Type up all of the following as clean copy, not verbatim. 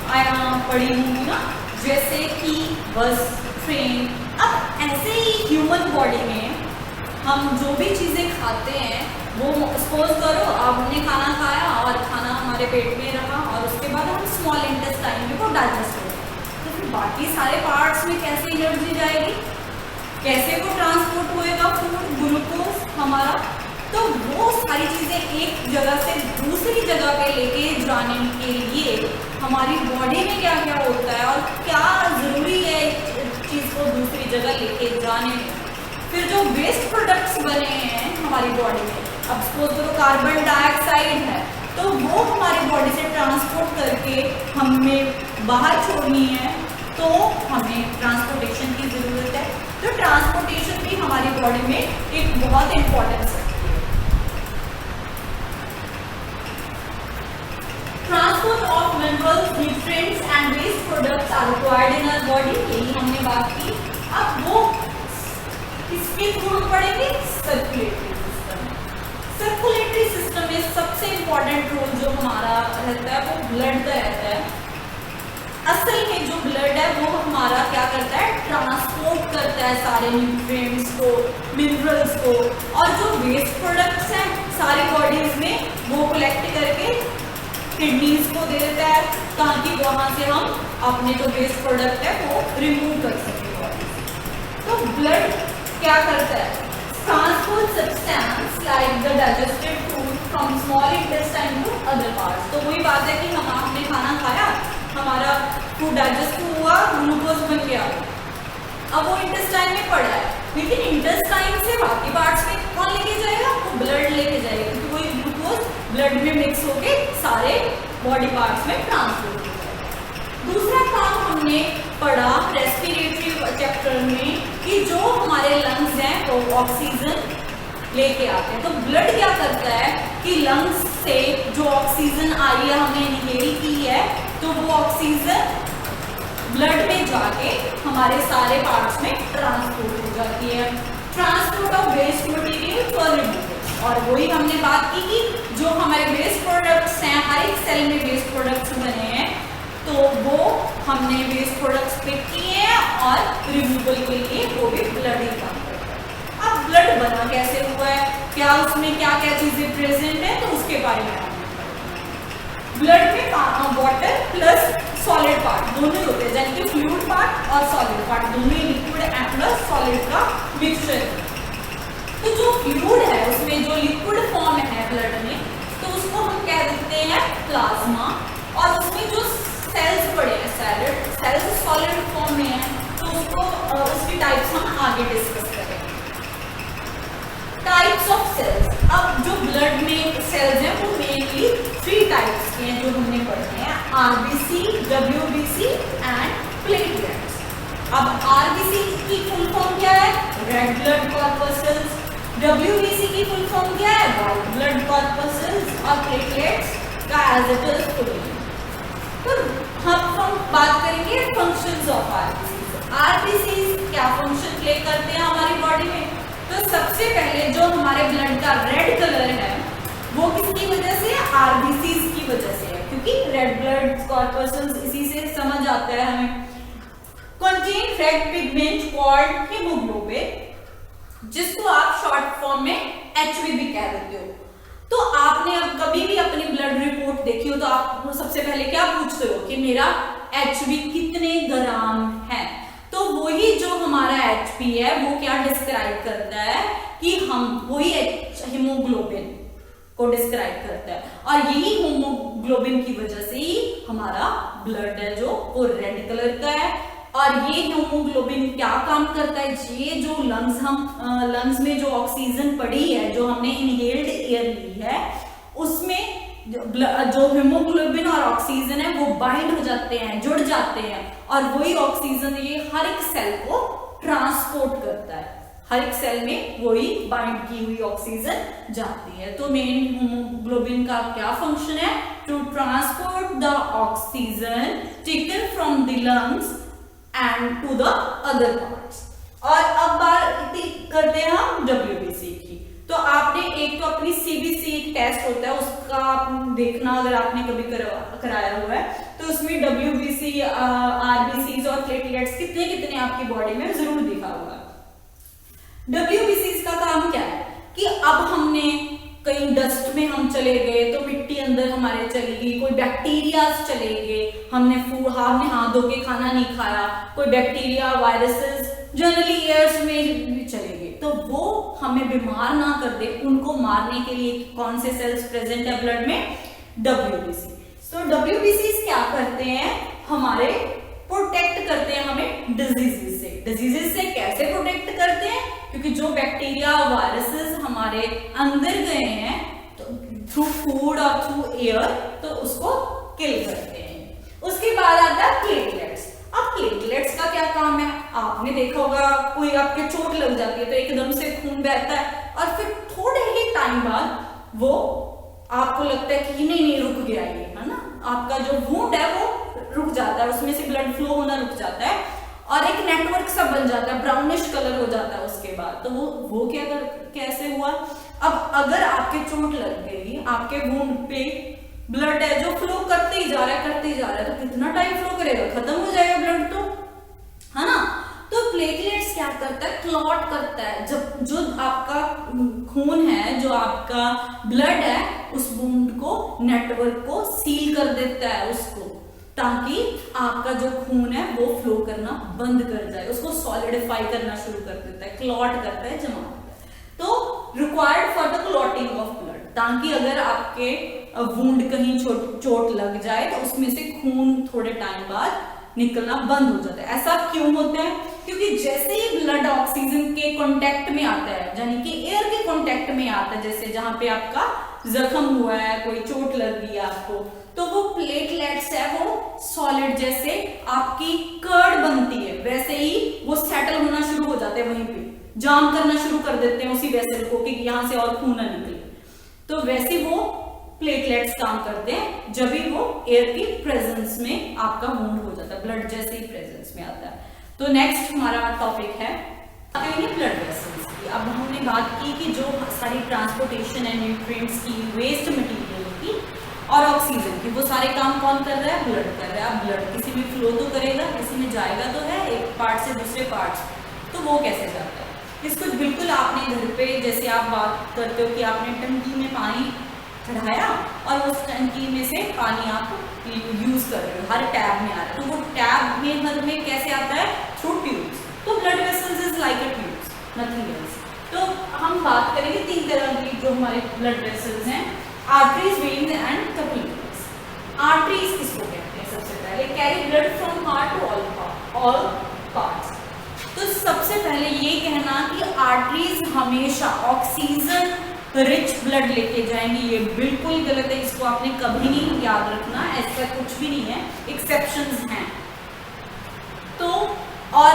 पढ़ी होंगी ना, जैसे कि बस, ट्रेन। अब ऐसे ही ह्यूमन बॉडी में हम जो भी चीज़ें खाते हैं वो सपोज करो आपने खाना खाया और खाना हमारे पेट में रहा और उसके बाद हम स्मॉल इंटेस्टाइन में वो डाइजेस्ट हो गया, तो फिर बाकी सारे पार्ट्स में कैसे एनर्जी जाएगी, कैसे वो ट्रांसपोर्ट होएगा फूड, ग्लूकोज हमारा। तो वो सारी चीज़ें एक जगह से दूसरी जगह पे लेके जाने के लिए हमारी बॉडी में क्या क्या होता है और क्या ज़रूरी है चीज़ को दूसरी जगह लेके जाने में। फिर जो वेस्ट प्रोडक्ट्स बने हैं हमारी बॉडी में, अब सपोज करो कार्बन डाइऑक्साइड है, तो वो हमारी बॉडी से ट्रांसपोर्ट करके हमें बाहर छोड़नी है, तो हमें ट्रांसपोर्टेशन की ज़रूरत है। तो ट्रांसपोर्टेशन भी हमारी बॉडी में एक बहुत इंपॉर्टेंस है। Transport of minerals, nutrients and waste products are required in our body, यही हमने बात की। अब वो किसके थ्रू पड़ेंगे, सर्कुलेटरी सिस्टम। सर्कुलेटरी सिस्टम में सबसे इंपॉर्टेंट रोल जो हमारा रहता है वो ब्लड का रहता है। असल में जो ब्लड है वो हमारा क्या करता है, ट्रांसपोर्ट करता है सारे न्यूट्रिएंट्स को, मिनरल्स को, और जो वेस्ट प्रोडक्ट्स हैं सारी बॉडीज में वो कलेक्ट करके किडनीज को दे देता है, ताकि वहां से हम अपने जो वेस्ट प्रोडक्ट है वो रिमूव कर सकें बॉडी से। तो ब्लड क्या करता है, transport substance like the digested food from small intestine to other parts. तो वही बात है कि हमने खाना खाया, हमारा फूड डाइजेस्ट हुआ, ग्लूकोज बन गया, अब वो इंटेस्टाइन में पड़ा है, लेकिन इंटेस्टाइन से बाकी पार्ट्स में कौन लेके जाएगा, वो ब्लड लेके जाएगा, क्योंकि वही ग्लूकोज ब्लड में मिक्स होके सारे बॉडी पार्ट्स में ट्रांसफर हो जाएगा। दूसरा काम हमने पढ़ा रेस्पिरेटरी चैप्टर में कि जो हमारे लंग्स हैं वो ऑक्सीजन लेके आते हैं। तो ब्लड क्या करता है कि लंग्स से जो ऑक्सीजन आई है, हमने इनहेल की है, तो वो ऑक्सीजन ब्लड में जाके हमारे सारे पार्ट्स में ट्रांसपोर्ट हो जाती है। Transport of waste material for removal, और वही हमने बात की कि जो हमारे वेस्ट प्रोडक्ट्स हैं, हर एक सेल में वेस्ट प्रोडक्ट्स बने हैं, तो वो हमने वेस्ट प्रोडक्ट्स पिक किए हैं और रिमूवल के लिए वो भी ब्लड ही काम करता है। अब ब्लड बना कैसे हुआ है, क्या उसमें क्या क्या चीजें प्रेजेंट है, तो उसके बारे में ब्लड में वाटर प्लस सॉलिड पार्ट दोनों ही होते हैं, यानी कि फ्लूइड पार्ट और सॉलिड पार्ट दोनों ही लिक्विड एंड प्लस सॉलिड का मिक्सचर है। तो जो फ्लूइड है उसमें जो लिक्विड फॉर्म है ब्लड में, तो उसको हम कह देते हैं प्लाज्मा, और उसमें जो सेल्स पड़े हैं, सेल्स सॉलिड फॉर्म में है, तो उसको उसकी टाइप्स हम आगे डिस्कस करेंगे। टाइप्स ऑफ सेल्स, अब जो ब्लड में सेल्स हैं वो मेनली 3 टाइप्स के हैं जो हमने पढ़े हैं, आरबीसी, डब्ल्यूबीसी एंड प्लेटलेट्स। अब आरबीसी की फुल फॉर्म क्या है, रेड ब्लड कॉर्पस्कल्स, डब्ल्यूबीसी की फुल फॉर्म क्या है, व्हाइट ब्लड कॉर्पस्कल्स, और प्लेटलेट्स का एज इट इज फुल। तो हम बात करेंगे फंक्शंस ऑफ आरबीसी। आरबीसी क्या फंक्शन प्ले करते हैं हमारी बॉडी में, तो सबसे पहले जो हमारे ब्लड का रेड कलर है वो किसकी वजह से, आरबीसीज की वजह से है, क्योंकि रेड ब्लड कॉर्पस्कल्स इसी से समझ आता है हमें। Contain red pigment called haemoglobin, जिसको आप शॉर्ट फॉर्म में एचबी भी कह देते हो। तो आपने अब कभी भी अपनी ब्लड रिपोर्ट देखी हो तो आप सबसे पहले क्या पूछते हो कि मेरा एचबी कितने ग्राम है, तो वही जो हमारा एचपी है वो क्या डिस्क्राइब करता है कि हम वही हीमोग्लोबिन को डिस्क्राइब करता है, और यही हीमोग्लोबिन की वजह से ही हमारा ब्लड है जो वो रेड कलर का है। और ये हीमोग्लोबिन क्या काम करता है, ये जो लंग्स में जो ऑक्सीजन पड़ी है, जो हमने इनहेल्ड एयर ली है, उसमें जो हीमोग्लोबिन और ऑक्सीजन है वो बाइंड हो जाते हैं, जुड़ जाते हैं, और वही ऑक्सीजन ये हर एक सेल को ट्रांसपोर्ट करता है, हर एक सेल में वही बाइंड की हुई ऑक्सीजन जाती है। तो मेन हीमोग्लोबिन का क्या फंक्शन है, to transport the oxygen taken from the lungs and to the other parts. और अब बात करते हैं हम डब्ल्यूबीसी की। तो आपने एक तो अपनी सीबीसी एक टेस्ट होता है उसका आप देखना, अगर आपने कभी कराया हुआ है तो उसमें डब्ल्यूबीसी, आरबीसी और प्लेटलेट्स कितने कितने आपकी बॉडी में जरूर दिखा होगा। डब्ल्यूबीसी का काम क्या है कि अब हमने कहीं डस्ट में हम चले गए तो मिट्टी अंदर हमारे चली गई, कोई बैक्टीरिया चले गए, हमने हाथ धो के खाना नहीं खाया, कोई बैक्टीरिया वायरसेस जनरली एयर्स में चले गए, तो वो हमें बीमार ना कर दे, उनको मारने के लिए कौन से सेल्स प्रेजेंट है ब्लड में? डब्ल्यूबीसी। तो डब्ल्यूबीसी क्या करते हैं? हमारे प्रोटेक्ट करते हैं हमें डिजीजेस से। डिजीजेस से कैसे प्रोटेक्ट करते हैं? क्योंकि जो बैक्टीरिया वायरसेस हमारे अंदर गए हैं तो थ्रू फूड और थ्रू एयर, तो उसको किल करते हैं। उसके बाद आता है प्लेटलेट्स। अब प्लेटलेट्स का क्या काम है? आपने देखा होगा कोई आपके चोट लग जाती है तो एकदम से खून बहता है और फिर थोड़े ही टाइम बाद वो आपको लगता है कि नहीं रुक गया ये, है ना, आपका जो वुंड है वो रुक जाता है, उसमें से ब्लड फ्लो होना रुक जाता है और एक नेटवर्क सा बन जाता है, ब्राउनिश कलर हो जाता है उसके बाद। तो वो कैसे हुआ? अब अगर आपके चोट लग गई, आपके वुंड पे ब्लड है जो फ्लो करते ही जा रहा है तो कितना टाइम फ्लो करेगा? खत्म हो जाएगा ब्लड, तो है ना। तो प्लेटलेट्स क्या करता है? क्लॉट करता है। जब जो आपका खून है, जो आपका ब्लड है, उस वुंड को, नेटवर्क को सील कर देता है उसको, ताकि आपका जो खून है वो फ्लो करना बंद कर जाए, उसको सॉलिडिफाई करना शुरू कर देता है, क्लॉट करता है, जमा करता है। तो required for the clotting of blood, ताकि अगर आपके वुंड कहीं चोट लग जाए तो उसमें से खून थोड़े टाइम बाद निकलना बंद हो जाता है। ऐसा क्यों होता है? क्योंकि जैसे ही ब्लड ऑक्सीजन के कांटेक्ट में आता है, यानी कि एयर के कांटेक्ट में आता है, जैसे जहां पे आपका जख्म हुआ है, कोई चोट लग गई आपको, तो वो प्लेटलेट्स है वो सॉलिड जैसे आपकी कर्ड बनती है, वैसे ही वो सेटल होना शुरू हो जाते हैं, वहीं पे जाम करना शुरू कर देते हैं उसी वेसल को कि यहां से और खून ना निकले। तो वैसे वो प्लेटलेट्स काम करते हैं जब भी वो एयर की प्रेजेंस में आपका वुंड हो जाता है, ब्लड जैसे ही प्रेजेंस में आता है। तो नेक्स्ट हमारा टॉपिक है ब्लड वेसल्स की। अब हमने बात की कि जो सारी ट्रांसपोर्टेशन है न्यूट्रिएंट्स की, वेस्ट मटेरियल की और ऑक्सीजन की, वो सारे काम कौन कर रहा है? ब्लड कर रहा है। अब ब्लड किसी में फ्लो तो करेगा, किसी में जाएगा तो है, एक पार्ट से दूसरे पार्ट, तो वो कैसे जाता है? इसको बिल्कुल आपने घर पे जैसे आप बात करते हो कि आपने टंकी में पानी चढ़ाया और उस टंकी में से पानी आप यूज कर रहे हो, हर टैब में आ रहा है, तो वो टैब में हर में कैसे आता है? Through tubes. तो blood vessels is like a tubes, nothing else. तो हम बात करेंगे तीन तरह की जो हमारे ब्लड वेसल्स हैं, arteries, veins and capillaries. Arteries किसको कहते हैं? सबसे पहले carry blood from heart to all parts. तो सबसे पहले ये कहना कि आर्टरीज हमेशा ऑक्सीजन रिच ब्लड लेके जाएंगे, ये बिल्कुल गलत है, इसको आपने कभी नहीं याद रखना, ऐसा कुछ भी नहीं है, एक्सेप्शंस हैं। तो और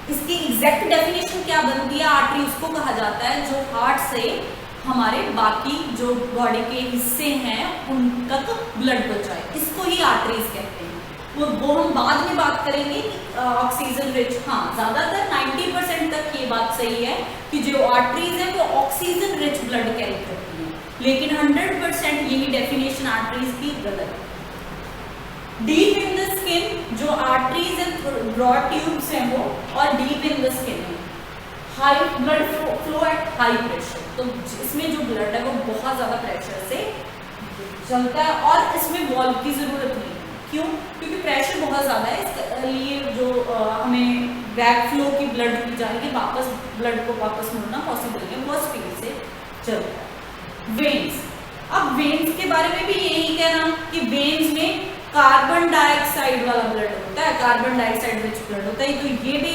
इसकी एग्जैक्ट डेफिनेशन क्या बनती है? आर्टरी उसको कहा जाता है जो हार्ट से हमारे बाकी जो बॉडी के हिस्से हैं उन तक ब्लड पहुंचाए, इसको ही आर्टरीज कहते हैं। वो हम बाद में बात करेंगे ऑक्सीजन रिच, हाँ ज्यादातर 90% तक ये बात सही है कि जो आर्टरीज है वो ऑक्सीजन रिच ब्लड कैरी करती है, लेकिन 100% यही डेफिनेशन आर्टरीज की गलत है। डीप इन द स्किन जो आर्टरीज एंड ब्रॉड ट्यूब्स हैं वो, और डीप इन द स्किन है high blood flow at high pressure, तो इसमें जो ब्लड है वो बहुत ज्यादा प्रेशर से चलता है और इसमें वॉल्व की जरूरत नहीं है। क्यों? क्योंकि प्रेशर बहुत ज्यादा है, इसलिए जो हमें बैक फ्लो की ब्लड की जाएगी, वापस ब्लड को वापस मुड़ना पॉसिबल नहीं है, बहुत स्पीड से चलता है। वेन्स, अब वेन्स के बारे में भी यही कहना कि वेन्स में कार्बन डाइऑक्साइड वाला ब्लड होता है, कार्बन डाइऑक्साइड रिच ब्लड होता है, तो ये भी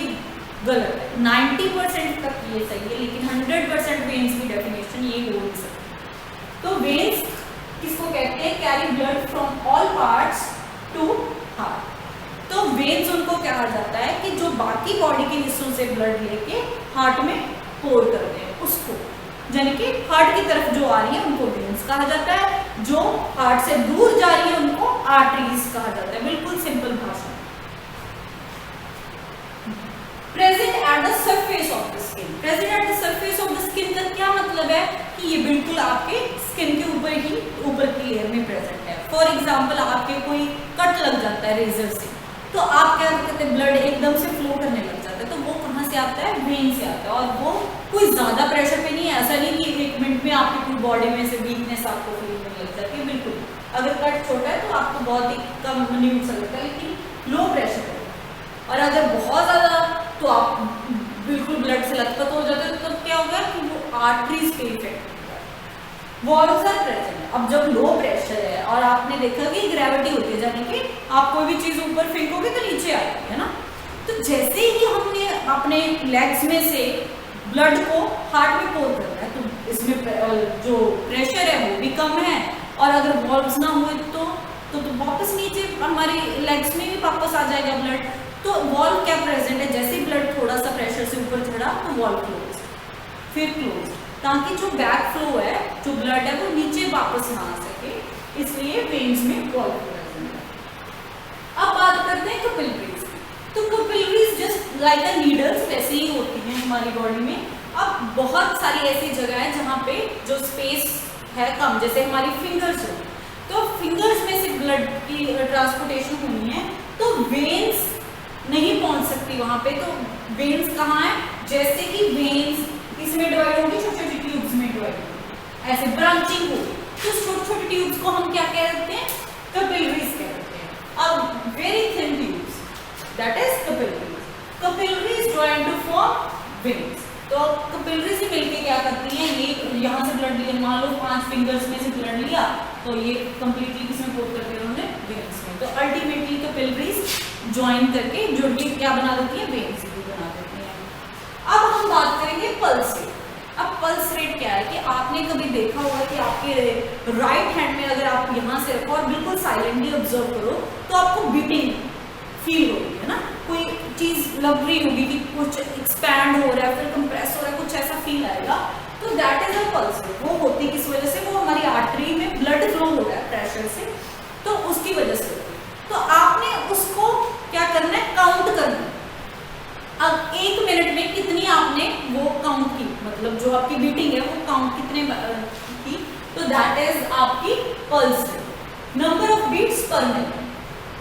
गलत है। 90% तक ये सही है, लेकिन 100% वेन्स की डेफिनेशन ये हो नहीं सकती। तो वेन्स किसको कहते हैं? Carry blood from all parts to heart. तो वेन्स उनको कहा जाता है कि जो बाकी बॉडी के हिस्सों से ब्लड लेके हार्ट में पोर करते हैं उसको, यानी कि हार्ट की तरफ जो आ रही है उनको वेन्स कहा जाता है, जो हार्ट से दूर जा रही है उनको आर्टरीज कहा जाता है। बिल्कुल सिंपल भाषा। Present at the surface of the skin, present at the surface of the skin का क्या मतलब है? ये बिल्कुल आपके स्किन के ऊपर की लेयर में प्रेजेंट है। फॉर एग्जाम्पल आपके कोई कट लग जाता है रेजर से, तो आप क्या करते हैं, ब्लड एकदम से फ्लो करने लग जाता है, तो वो कहाँ से आता है, वेन से आता है। और वो कोई ज्यादा प्रेशर पे नहीं है, ऐसा नहीं कि 1 मिनट में आपकी पूरी बॉडी में से वीकनेस आपको फील होने लग जाती है। बिल्कुल, अगर कट छोटा है तो आपको बहुत ही कम मिनट सा लगता है, लेकिन लो प्रेशर है। और अगर बहुत ज्यादा तो आप बिल्कुल ब्लड से लथपथ हो जाते हैं, तो तब क्या होगा कि वो आर्टरीज पे इफेक्ट होगा, वॉल्व्स आर प्रेजेंट। अब जब लो प्रेशर है और आपने देखा कि ग्रेविटी होती है, यानी कि आप कोई भी चीज ऊपर फेंकोगे तो नीचे आएगी, है ना। तो जैसे ही हमने अपने लेग्स में से ब्लड को हार्ट में पोर करना है, तो इसमें जो प्रेशर है वो भी कम है, और अगर वॉल्व्स ना हुए तो वापस नीचे हमारी लेग्स में भी वापस आ जाएगा ब्लड। तो वॉल्व क्या प्रेजेंट है, जैसे ब्लड थोड़ा सा प्रेशर से ऊपर चढ़ा तो वॉल्व क्लोज, फिर क्लोज, ताकि जो बैक फ्लो है, जो ब्लड है वो नीचे वापस ना आ सके, इसलिए वेन्स में वॉल्व प्रेजेंट है। अब बात करते हैं कैपिलरीज। तो कैपिलरीज जस्ट लाइक अ नीडल्स वैसे ही होती हैं हमारी बॉडी में। अब बहुत सारी ऐसी जगह है जहाँ पे जो स्पेस है कम, जैसे हमारी फिंगर्स हो, तो फिंगर्स में से ब्लड की ट्रांसपोर्टेशन होनी है, तो वेन्स नहीं पहुंच सकती वहां पे। तो वेन्स कहाँ है, जैसे कि वेन्स इसमें डिवाइड होगी, छोटी छोटी ट्यूब्स में डिवाइड होगी, ऐसे ब्रांचिंग होगी, तो छोटे छोटे ट्यूब्स को हम क्या कहते हैं, कैपिलरीज कहते हैं। अब very thin tubes, that is capillaries. Capillaries join to form veins. तो कैपिलरीज ही मिलके क्या करती हैं, ये यहाँ से ब्लड लिया, मान लो 5 फिंगर्स में से ब्लड लिया, तो ये कंप्लीटली किसमें पोर कर दिया उन्होंने, वेन्स में। तो अल्टीमेटली कैपिलरीज ज्वाइन करके जुड़ के क्या बना देती है, वेन्स भी बना देती है। अब हम बात करेंगे पल्स रेट। अब पल्स रेट क्या है कि आपने कभी देखा होगा कि आपके राइट हैंड में अगर आप यहाँ से रखो और बिल्कुल साइलेंटली ऑब्जर्व करो, तो आपको बीटिंग फील होगी, है ना, कोई चीज लग रही होगी कि कुछ एक्सपैंड हो रहा है, फिर कंप्रेस हो रहा है, कुछ ऐसा फील आएगा, तो that is a pulse rate. वो होती है किस वजह से, वो हमारी आर्टरी में ब्लड फ्लो हो रहा है प्रेशर से, तो उसकी वजह से होती है। तो आपने उसको क्या करना है, काउंट करना है। अब 1 मिनट में कितनी आपने वो काउंट की, मतलब जो आपकी बीटिंग है वो काउंट कितने की, तो दैट इज आपकी pulse rate, number of beats per minute.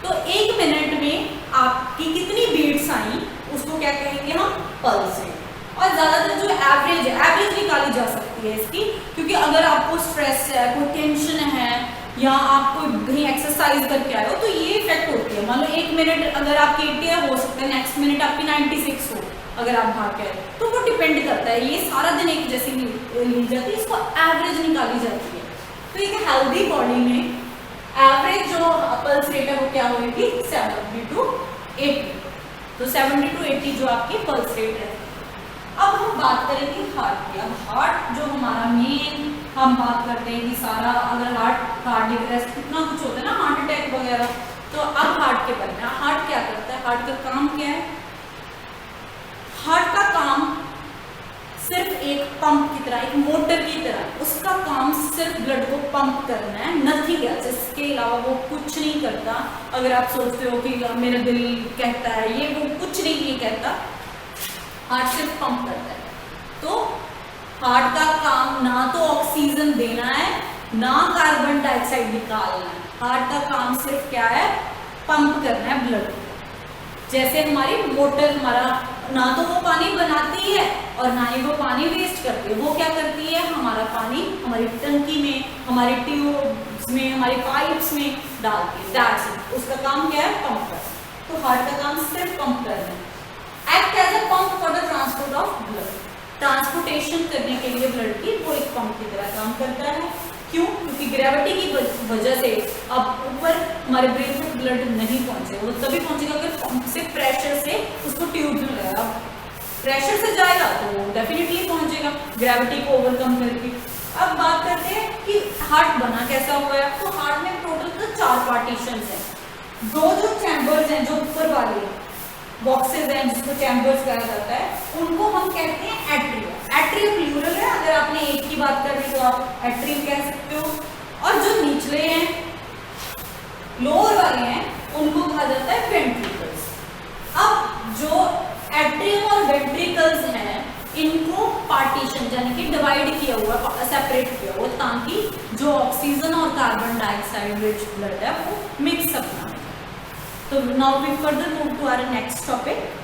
तो 1 मिनट में आपकी कितनी बीट्स आई, उसको क्या कहेंगे हम, पल्स रेट। और ज्यादातर जो एवरेज है, एवरेज निकाली जा सकती है इसकी, क्योंकि अगर आपको स्ट्रेस है, कोई टेंशन है, या आप कोई कहीं एक्सरसाइज करके आए हो, तो ये इफेक्ट होती है। मान लो 1 मिनट अगर आपकी 80 हो सकता है, नेक्स्ट मिनट आपकी 96 हो, अगर आप भाग के आए, तो वो डिपेंड करता है। ये सारा दिन एक जैसी ली जाती है, इसको एवरेज निकाली जाती है। तो एक हेल्दी बॉडी में एवरेज जो पल्स रेट है वो क्या होगी, 70 to 80। तो 70 to 80 जो आपकी पल्स रेट है। अब हम बात करेंगे हार्ट की। अब हार्ट जो हमारा मेन, हम बात करते हैं कि सारा अगर कार्डियक अरेस्ट कितना कुछ होता है ना, हार्ट अटैक वगैरह, तो अब हार्ट के बारे में, हार्ट क्या करता है, हार्ट का काम क्या है। हार्ट का काम सिर्फ एक पंप की तरह, एक मोटर की तरह, उसका काम सिर्फ ब्लड को पंप करना है, नथिंग एल्स। इसके अलावा वो कुछ नहीं करता। अगर आप सोचते हो कि मेरा दिल कहता है, ये वो कुछ नहीं कहता, हार्ट सिर्फ पंप करता है। तो हार्ट का काम ना तो ऑक्सीजन देना है, ना कार्बन डाइऑक्साइड निकालना है। हार्ट का काम सिर्फ क्या है, पंप करना है ब्लड। जैसे हमारी मोटर, हमारा ना तो वो पानी बनाती है और ना ही वो पानी वेस्ट करती है, वो क्या करती है, हमारा पानी हमारी टंकी में, हमारे ट्यूब्स में, हमारे पाइप्स में डालती है। That's it. उसका काम क्या है, पंप करना। तो हार्ट का काम सिर्फ पंप करना है। Act as a pump for the transport of blood. Transportation करने के लिए ब्लड की वो एक पंप की तरह काम करता है। क्यों? क्योंकि ग्रेविटी की वजह से अब ऊपर हमारे ब्रेन में ब्लड नहीं पहुंचेगा। वो तभी पहुंचेगा अगर पंप से प्रेशर से उसको ट्यूब में लगाएगा। प्रेशर से जाएगा तो डेफिनेटली पहुंचेगा ग्रेविटी को ओवरकम करके। अब बात करते हैं कि हार्ट बना कैसा हुआ है। तो हार्ट में टोटल तो 4 पार्टीशन हैं। दो जो चैम्बर्स हैं, जो ऊपर वाले बॉक्सेस हैं जिसको चैम्बर्स कहा जाता है, उनको हम कहते हैं एट्रिया। एट्रिया प्लूरल है, अगर आपने एक की बात करनी तो आप एट्रियम कह सकते हो। और जो निचले हैं, लोअर वाले हैं, उनको कहा जाता है वेंट्रिकल्स। अब जो एट्रियम और वेंट्रिकल्स हैं, इनको पार्टीशन यानी कि डिवाइड किया हुआ, सेपरेट किया हुआ, ताकि जो ऑक्सीजन और कार्बन डाइऑक्साइड रिच ब्लड है वो मिक्स अपना। तो now we further move to our next topic.